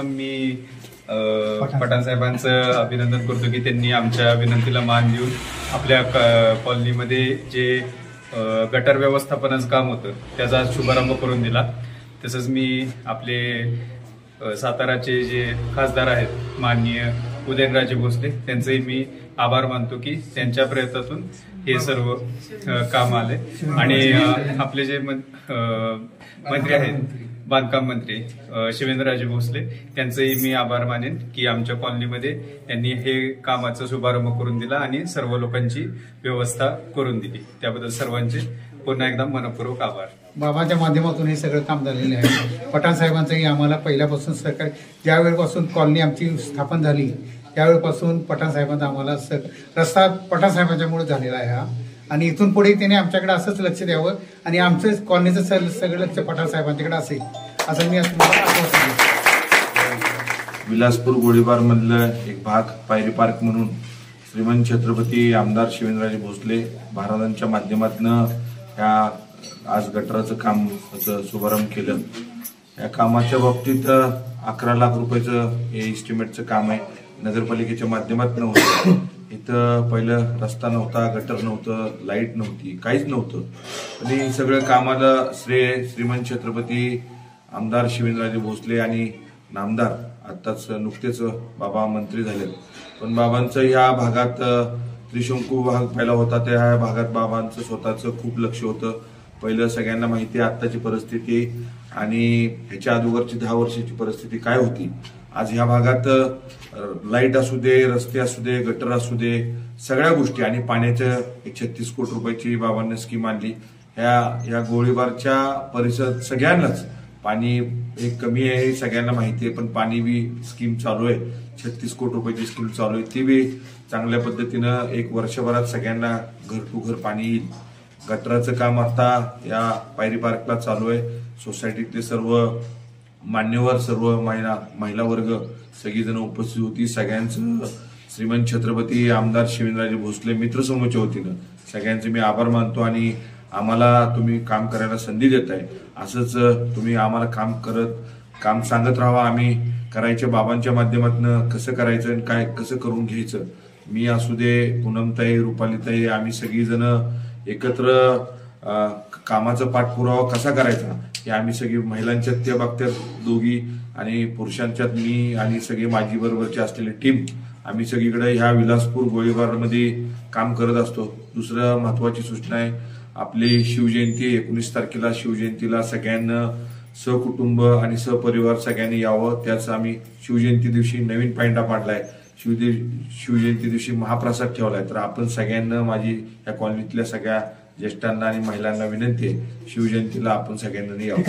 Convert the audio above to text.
मी पठाण साहेबांचं अभिनंदन करतो की त्यांनी आमच्या विनंतीला मान देऊन आपल्या कॉलनीमध्ये जे गटर व्यवस्थापनाचं काम होतं त्याचा शुभारंभ करून दिला। तसंच मी आपले साताराचे जे खासदार आहेत माननीय उदयनराजे भोसले त्यांचेही मी आभार मानतो की त्यांच्या प्रयत्नातून हे सर्व काम आले। आणि आपले जे मंत्री आहेत बांधकाम मंत्री शिवेंद्रराजे भोसले त्यांचेही मी आभार मानेन की आमच्या कॉलनीमध्ये त्यांनी हे कामाचा शुभारंभ करून दिला आणि सर्व लोकांची व्यवस्था करून दिली। त्याबद्दल सर्वांचे पुन्हा एकदा मनपूर्वक आभार। बाबांच्या माध्यमातून हे सगळं काम झालेलं आहे। पठाण साहेबांचंही आम्हाला पहिल्यापासून सहकार्य, ज्या वेळेपासून कॉलनी आमची स्थापन झाली त्यावेळेपासून पठाण साहेबांचा आम्हाला रस्ता पठाण साहेबांच्यामुळे झालेला आहे हा। आणि इथून पुढे त्याने आमच्याकडे असंच लक्ष द्यावं आणि आमचं कॉलनीचं सगळं लक्ष पठाण साहेबांच्याकडे असेल असं मी आश्वासन देतो। विलासपूर गोळीबार मधलं एक भाग पायरी पार्क म्हणून श्रीमंत छत्रपती आमदार शिवेंद्रराजे भोसले महाराजांच्या माध्यमातून ह्या आज गटराचं काम शुभारंभ केलं। या कामाच्या बाबतीत 11 लाख रुपयाचं हे एस्टिमेटचं काम आहे, नगरपालिकेच्या माध्यमातून होतं। इथं पहिलं रस्ता नव्हता, गटर नव्हतं, लाईट नव्हती, काहीच नव्हतं। आणि सगळं कामाला श्रेय श्रीमंत छत्रपती आमदार शिवेंद्रराजे भोसले आणि नामदार आताच नुकतेच बाबा मंत्री झाले, पण बाबांचं ह्या भागात त्रिशंकू भाग पहिला होता त्या ह्या भागात बाबांचं स्वतःचं खूप लक्ष होतं। पहिलं सगळ्यांना माहिती आहे आत्ताची परिस्थिती आणि ह्याच्या अगोदरची 10 वर्षाची परिस्थिती काय होती। आज ह्या भागात लाईट असू दे, रस्ते असू दे, गटर असू दे, सगळ्या गोष्टी आणि पाण्याच्या 36 कोटी रुपयाची बाबांनी स्कीम आणली। ह्या गोळीबारच्या परिसर सगळ्यांनाच पाणी एक कमी आहे सगळ्यांना माहिती आहे, पण पाणी बी स्कीम चालू आहे, 36 कोटी रुपयाची स्कीम चालू आहे, ती बी चांगल्या पद्धतीनं 1 वर्षभरात सगळ्यांना घर टू घर पाणी येईल। गटराचं काम आता या पायरी पार्कला चालू आहे। सोसायटीतले सर्व मान्यवर, सर्व महिला वर्ग सगळीजण उपस्थित होती। सगळ्यांचं श्रीमंत छत्रपती आमदार शिवेंद्रराजे भोसले मित्रसमूहाच्या वतीनं सगळ्यांचे मी आभार मानतो। आणि आम्हाला तुम्ही काम करायला संधी देताय, असंच तुम्ही आम्हाला काम सांगत राहा। आम्ही करायच्या बाबांच्या माध्यमातून कसं करायचं आणि काय कसं करून घ्यायचं, मी असू दे, पूनमताई, रुपालीताई, आम्ही सगळीजण एकत्र कामाचा पाठपुरावा कसा करायचा हे आम्ही सगळी महिलांच्यात त्या बघत्यात दोघी आणि पुरुषांच्यात मी आणि सगळे माझी बरोबरची असलेली टीम आम्ही सगळीकडे ह्या विलासपूर गोळीबारमध्ये काम करत असतो। दुसरं महत्वाची सूचना आहे, आपली शिवजयंती 19 तारखेला शिवजयंतीला सगळ्यांना सहकुटुंब आणि सहपरिवार सगळ्यांनी यावं। त्याच आम्ही शिवजयंती दिवशी नवीन पायंडा पाडलाय, शिवजयंती दिवशी महाप्रसाद ठेवलाय। तर आपण सगळ्यांना, माझी या कॉलनीतल्या सगळ्या ज्येष्ठांना आणि महिलांना विनंती आहे, शिवजयंतीला आपण सगळ्यांनी यावं।